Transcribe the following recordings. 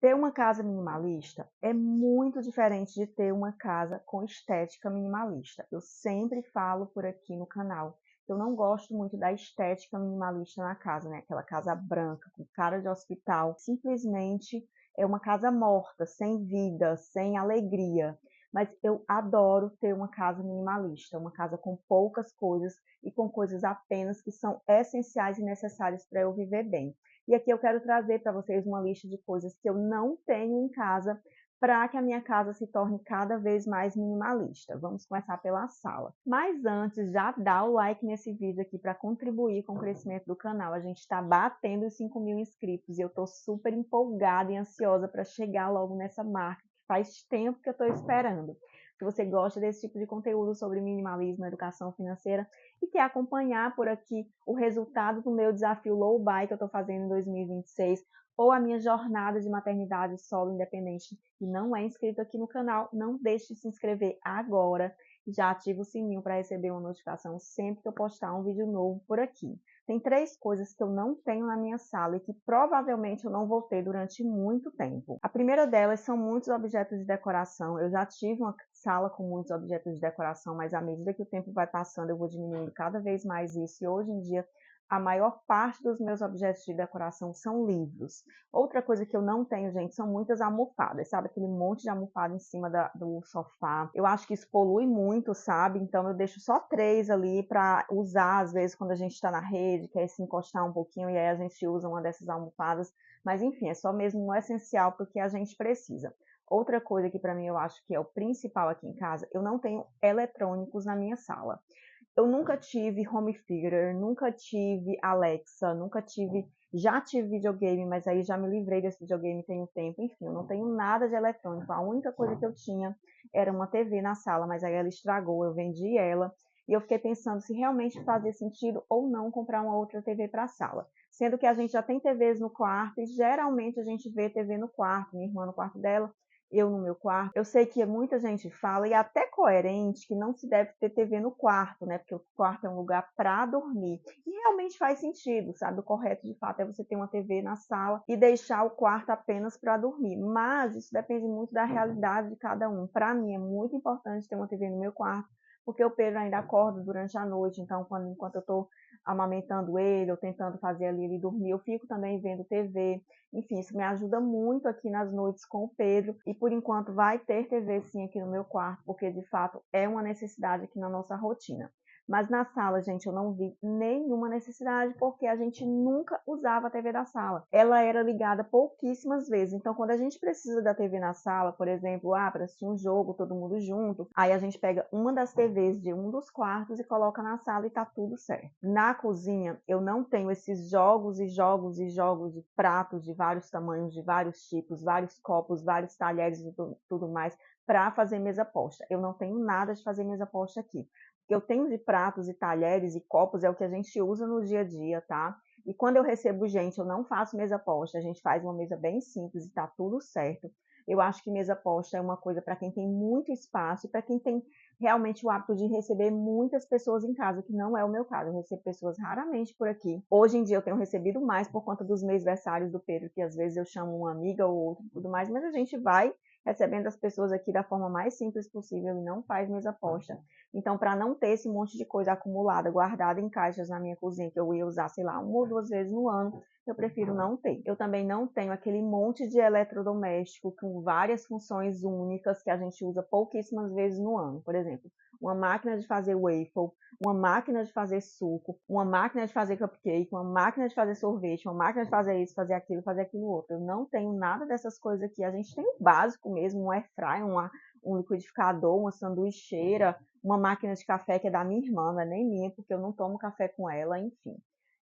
Ter uma casa minimalista é muito diferente de ter uma casa com estética minimalista. Eu sempre falo por aqui no canal. Eu não gosto muito da estética minimalista na casa, né? Aquela casa branca, com cara de hospital. Simplesmente é uma casa morta, sem vida, sem alegria. Mas eu adoro ter uma casa minimalista, uma casa com poucas coisas e com coisas apenas que são essenciais e necessárias para eu viver bem. E aqui eu quero trazer para vocês uma lista de coisas que eu não tenho em casa para que a minha casa se torne cada vez mais minimalista. Vamos começar pela sala. Mas antes, já dá o like nesse vídeo aqui para contribuir com o crescimento do canal. A gente está batendo os 5.000 inscritos e eu estou super empolgada e ansiosa para chegar logo nessa marca que faz tempo que eu estou esperando. Se você gosta desse tipo de conteúdo sobre minimalismo, educação financeira e quer acompanhar por aqui o resultado do meu desafio Low Buy que eu estou fazendo em 2026, ou a minha jornada de maternidade solo independente e não é inscrito aqui no canal, não deixe de se inscrever agora e já ativa o sininho para receber uma notificação sempre que eu postar um vídeo novo por aqui. Tem 3 coisas que eu não tenho na minha sala e que provavelmente eu não vou ter durante muito tempo. A primeira delas são muitos objetos de decoração. Eu já tive uma sala com muitos objetos de decoração, mas à medida que o tempo vai passando, eu vou diminuindo cada vez mais isso. E hoje em dia, a maior parte dos meus objetos de decoração são livros. Outra coisa que eu não tenho, gente, são muitas almofadas, sabe? Aquele monte de almofada em cima do sofá. Eu acho que isso polui muito, sabe? Então eu deixo só 3 ali para usar, às vezes, quando a gente está na rede, quer se encostar um pouquinho, e aí a gente usa uma dessas almofadas. Mas enfim, é só mesmo o essencial porque a gente precisa. Outra coisa que para mim eu acho que é o principal aqui em casa, eu não tenho eletrônicos na minha sala. Eu nunca tive home theater, nunca tive Alexa, nunca tive, já tive videogame, mas aí já me livrei desse videogame tem um tempo. Enfim, eu não tenho nada de eletrônico. A única coisa que eu tinha era uma TV na sala, mas aí ela estragou, eu vendi ela. E eu fiquei pensando se realmente fazia sentido ou não comprar uma outra TV para a sala. Sendo que a gente já tem TVs no quarto e geralmente a gente vê TV no quarto, minha irmã no quarto dela, eu no meu quarto. Eu sei que muita gente fala, e é até coerente, que não se deve ter TV no quarto, né? Porque o quarto é um lugar para dormir. E realmente faz sentido, sabe? O correto, de fato, é você ter uma TV na sala e deixar o quarto apenas para dormir. Mas isso depende muito da realidade de cada um. Para mim, é muito importante ter uma TV no meu quarto, porque o Pedro ainda acorda durante a noite, então enquanto eu estou amamentando ele ou tentando fazer ali ele dormir, eu fico também vendo TV. Enfim, isso me ajuda muito aqui nas noites com o Pedro e por enquanto vai ter TV sim aqui no meu quarto, porque de fato é uma necessidade aqui na nossa rotina. Mas na sala, gente, eu não vi nenhuma necessidade, porque a gente nunca usava a TV da sala. Ela era ligada pouquíssimas vezes. Então, quando a gente precisa da TV na sala, por exemplo, para assistir um jogo, todo mundo junto, aí a gente pega uma das TVs de um dos quartos e coloca na sala e tá tudo certo. Na cozinha, eu não tenho esses jogos e jogos e jogos de pratos de vários tamanhos, de vários tipos, vários copos, vários talheres e tudo mais para fazer mesa posta. Eu não tenho nada de fazer mesa posta aqui que eu tenho de pratos e talheres e copos é o que a gente usa no dia a dia, tá? E quando eu recebo gente, eu não faço mesa posta, a gente faz uma mesa bem simples e tá tudo certo. Eu acho que mesa posta é uma coisa para quem tem muito espaço e para quem tem realmente o hábito de receber muitas pessoas em casa, que não é o meu caso. Eu recebo pessoas raramente por aqui. Hoje em dia eu tenho recebido mais por conta dos mêsversários do Pedro, que às vezes eu chamo uma amiga ou outra e tudo mais, mas a gente vai recebendo as pessoas aqui da forma mais simples possível e não faz mesa posta. Então, para não ter esse monte de coisa acumulada, guardada em caixas na minha cozinha, que eu ia usar, sei lá, 1 ou 2 vezes no ano, eu prefiro não ter. Eu também não tenho aquele monte de eletrodoméstico com várias funções únicas que a gente usa pouquíssimas vezes no ano. Por exemplo, uma máquina de fazer waffle, uma máquina de fazer suco, uma máquina de fazer cupcake, uma máquina de fazer sorvete, uma máquina de fazer isso, fazer aquilo outro. Eu não tenho nada dessas coisas aqui. A gente tem o básico mesmo, um air fry, um liquidificador, uma sanduicheira, uma máquina de café que é da minha irmã, não é nem minha, porque eu não tomo café com ela, enfim.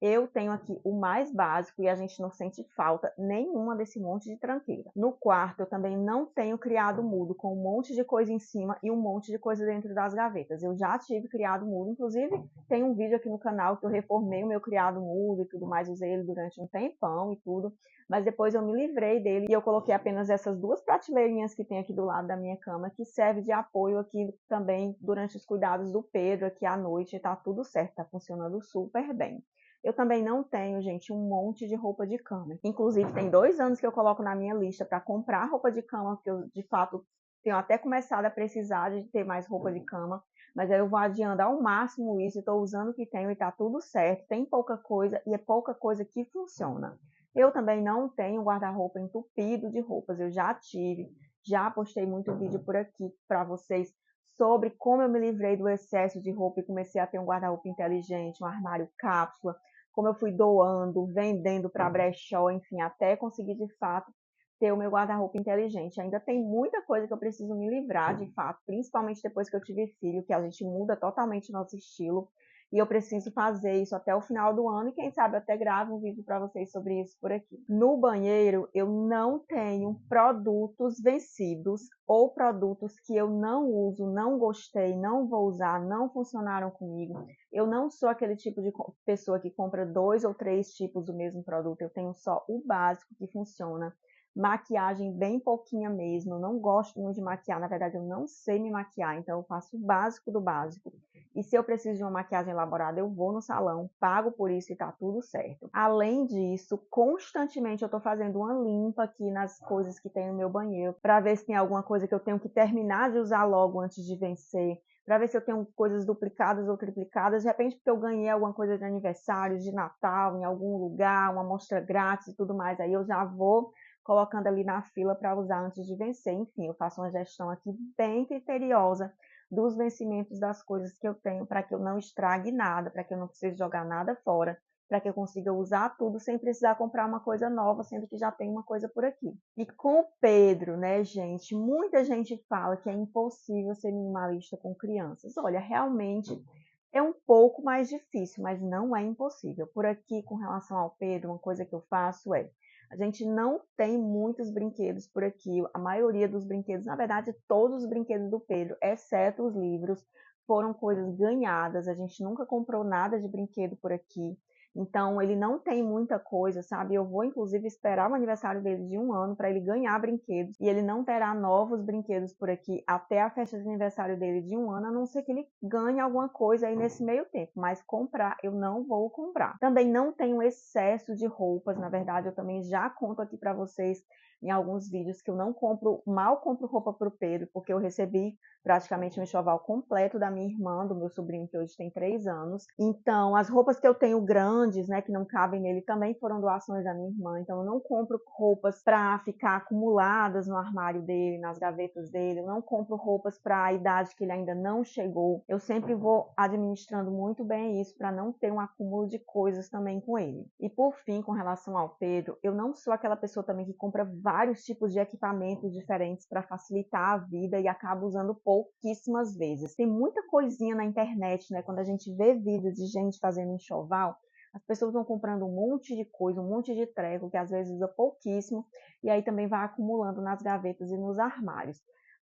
Eu tenho aqui o mais básico e a gente não sente falta nenhuma desse monte de tranqueira. No quarto, eu também não tenho criado mudo com um monte de coisa em cima e um monte de coisa dentro das gavetas. Eu já tive criado mudo, inclusive tem um vídeo aqui no canal que eu reformei o meu criado mudo e tudo mais, usei ele durante um tempão e tudo, mas depois eu me livrei dele e eu coloquei apenas essas 2 prateleirinhas que tem aqui do lado da minha cama, que serve de apoio aqui também durante os cuidados do Pedro aqui à noite, e tá tudo certo, tá funcionando super bem. Eu também não tenho, gente, um monte de roupa de cama. Inclusive, tem 2 anos que eu coloco na minha lista para comprar roupa de cama, porque eu, de fato, tenho até começado a precisar de ter mais roupa de cama, mas aí eu vou adiando ao máximo isso, estou usando o que tenho e tá tudo certo. Tem pouca coisa e é pouca coisa que funciona. Eu também não tenho guarda-roupa entupido de roupas, eu já tive, já postei muito vídeo por aqui para vocês sobre como eu me livrei do excesso de roupa e comecei a ter um guarda-roupa inteligente, um armário cápsula, como eu fui doando, vendendo para brechó, enfim, até conseguir de fato ter o meu guarda-roupa inteligente. Ainda tem muita coisa que eu preciso me livrar, de fato, principalmente depois que eu tive filho, que a gente muda totalmente nosso estilo. E eu preciso fazer isso até o final do ano e quem sabe até gravo um vídeo para vocês sobre isso por aqui. No banheiro, eu não tenho produtos vencidos ou produtos que eu não uso, não gostei, não vou usar, não funcionaram comigo. Eu não sou aquele tipo de pessoa que compra 2 ou 3 tipos do mesmo produto. Eu tenho só o básico que funciona. Maquiagem bem pouquinha mesmo, eu não gosto muito de maquiar, na verdade eu não sei me maquiar, então eu faço o básico do básico. E se eu preciso de uma maquiagem elaborada, eu vou no salão, pago por isso e tá tudo certo. Além disso, constantemente eu tô fazendo uma limpa aqui nas coisas que tem no meu banheiro, para ver se tem alguma coisa que eu tenho que terminar de usar logo antes de vencer, para ver se eu tenho coisas duplicadas ou triplicadas, de repente porque eu ganhei alguma coisa de aniversário, de Natal, em algum lugar, uma amostra grátis e tudo mais, aí eu já vou colocando ali na fila para usar antes de vencer. Enfim, eu faço uma gestão aqui bem criteriosa dos vencimentos das coisas que eu tenho para que eu não estrague nada, para que eu não precise jogar nada fora, para que eu consiga usar tudo sem precisar comprar uma coisa nova, sendo que já tem uma coisa por aqui. E com o Pedro, né, gente? Muita gente fala que é impossível ser minimalista com crianças. Olha, realmente é um pouco mais difícil, mas não é impossível. Por aqui, com relação ao Pedro, uma coisa que eu faço é a gente não tem muitos brinquedos por aqui. A maioria dos brinquedos, na verdade, todos os brinquedos do Pedro, exceto os livros, foram coisas ganhadas. A gente nunca comprou nada de brinquedo por aqui. Então, ele não tem muita coisa, sabe? Eu vou, inclusive, esperar o aniversário dele de 1 ano para ele ganhar brinquedos. E ele não terá novos brinquedos por aqui até a festa de aniversário dele de 1 ano, a não ser que ele ganhe alguma coisa aí nesse meio tempo. Mas comprar, eu não vou comprar. Também não tenho excesso de roupas. Na verdade, eu também já conto aqui para vocês em alguns vídeos que eu não compro, mal compro roupa para o Pedro, porque eu recebi praticamente um enxoval completo da minha irmã, do meu sobrinho, que hoje tem 3 anos. Então, as roupas que eu tenho grandes, né, que não cabem nele, também foram doações da minha irmã. Então, eu não compro roupas para ficar acumuladas no armário dele, nas gavetas dele. Eu não compro roupas para a idade que ele ainda não chegou. Eu sempre vou administrando muito bem isso para não ter um acúmulo de coisas também com ele. E por fim, com relação ao Pedro, eu não sou aquela pessoa também que compra vários tipos de equipamentos diferentes para facilitar a vida e acaba usando pouquíssimas vezes. Tem muita coisinha na internet, né? Quando a gente vê vídeos de gente fazendo enxoval, as pessoas vão comprando um monte de coisa, um monte de treco, que às vezes usa pouquíssimo, e aí também vai acumulando nas gavetas e nos armários.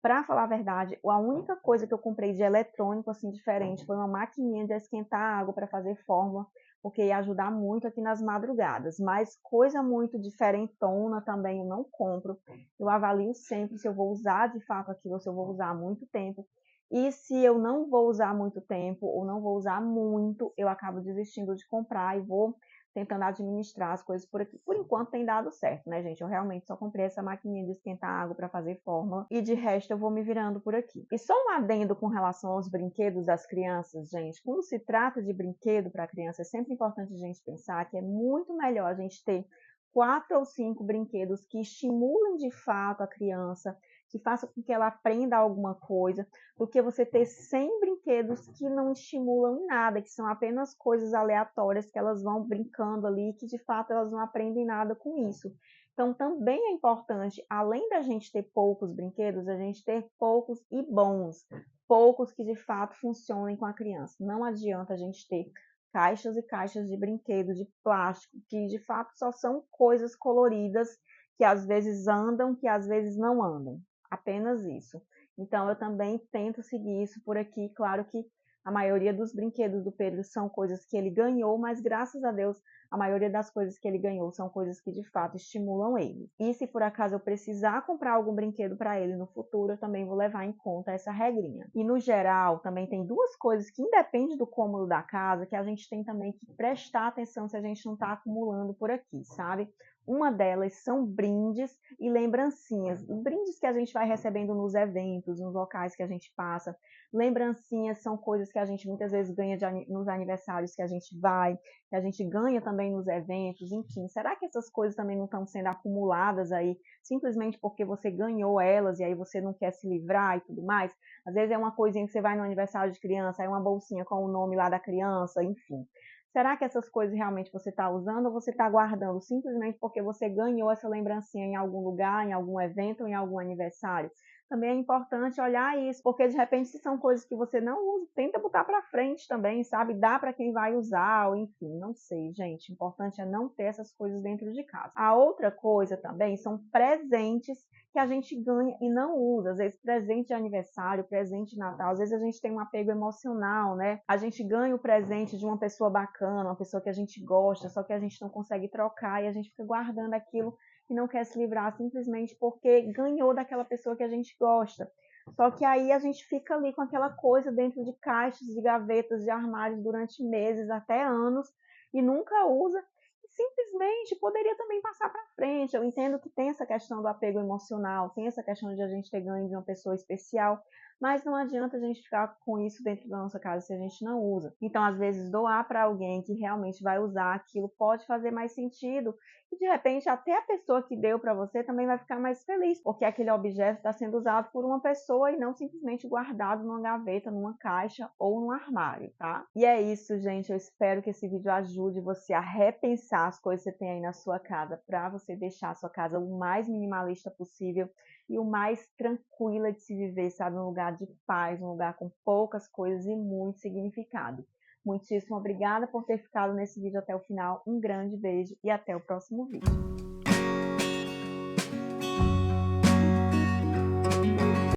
Para falar a verdade, a única coisa que eu comprei de eletrônico assim diferente foi uma maquininha de esquentar água para fazer fórmula, porque ia ajudar muito aqui nas madrugadas. Mas coisa muito diferentona também eu não compro. Eu avalio sempre se eu vou usar de fato aquilo, se eu vou usar há muito tempo. E se eu não vou usar muito tempo ou não vou usar muito, eu acabo desistindo de comprar e vou tentando administrar as coisas por aqui. Por enquanto tem dado certo, né, gente? Eu realmente só comprei essa maquininha de esquentar água para fazer fórmula e de resto eu vou me virando por aqui. E só um adendo com relação aos brinquedos das crianças, gente. Quando se trata de brinquedo para criança, é sempre importante a gente pensar que é muito melhor a gente ter 4 ou 5 brinquedos que estimulem de fato a criança, que façam com que ela aprenda alguma coisa, do que você ter 100 brinquedos que não estimulam em nada, que são apenas coisas aleatórias que elas vão brincando ali e que de fato elas não aprendem nada com isso. Então também é importante, além da gente ter poucos brinquedos, a gente ter poucos e bons, poucos que de fato funcionem com a criança. Não adianta a gente ter caixas e caixas de brinquedos de plástico, que de fato só são coisas coloridas, que às vezes andam, que às vezes não andam. Apenas isso. Então, eu também tento seguir isso por aqui. Claro que A maioria dos brinquedos do Pedro são coisas que ele ganhou, mas graças a Deus, a maioria das coisas que ele ganhou são coisas que de fato estimulam ele. E se por acaso eu precisar comprar algum brinquedo para ele no futuro, eu também vou levar em conta essa regrinha. E no geral, também tem duas coisas que independe do cômodo da casa, que a gente tem também que prestar atenção se a gente não está acumulando por aqui, sabe? Uma delas são brindes e lembrancinhas. Brindes que a gente vai recebendo nos eventos, nos locais que a gente passa. Lembrancinhas são coisas que a gente muitas vezes ganha nos aniversários que a gente vai, que a gente ganha também nos eventos, enfim. Será que essas coisas também não estão sendo acumuladas aí simplesmente porque você ganhou elas e aí você não quer se livrar e tudo mais? Às vezes é uma coisinha que você vai no aniversário de criança, aí uma bolsinha com o nome lá da criança, enfim. Será que essas coisas realmente você está usando ou você está guardando simplesmente porque você ganhou essa lembrancinha em algum lugar, em algum evento ou em algum aniversário? Também é importante olhar isso, porque de repente se são coisas que você não usa, tenta botar para frente também, sabe? Dá para quem vai usar, ou enfim, não sei, gente. O importante é não ter essas coisas dentro de casa. A outra coisa também são presentes que a gente ganha e não usa. Às vezes presente de aniversário, presente de Natal, às vezes a gente tem um apego emocional, né? A gente ganha o presente de uma pessoa bacana, uma pessoa que a gente gosta, só que a gente não consegue trocar e a gente fica guardando aquilo e não quer se livrar simplesmente porque ganhou daquela pessoa que a gente gosta. Só que aí a gente fica ali com aquela coisa dentro de caixas, de gavetas, de armários durante meses, até anos, e nunca usa. Simplesmente poderia também passar para frente. Eu entendo que tem essa questão do apego emocional, tem essa questão de a gente ter ganho de uma pessoa especial, mas não adianta a gente ficar com isso dentro da nossa casa se a gente não usa. Então, às vezes, doar para alguém que realmente vai usar aquilo pode fazer mais sentido. E, de repente, até a pessoa que deu para você também vai ficar mais feliz, porque aquele objeto está sendo usado por uma pessoa e não simplesmente guardado numa gaveta, numa caixa ou num armário, tá? E é isso, gente. Eu espero que esse vídeo ajude você a repensar as coisas que você tem aí na sua casa, para você deixar a sua casa o mais minimalista possível e o mais tranquila de se viver, sabe? Um lugar de paz, um lugar com poucas coisas e muito significado. Muitíssimo obrigada por ter ficado nesse vídeo até o final. Um grande beijo e até o próximo vídeo.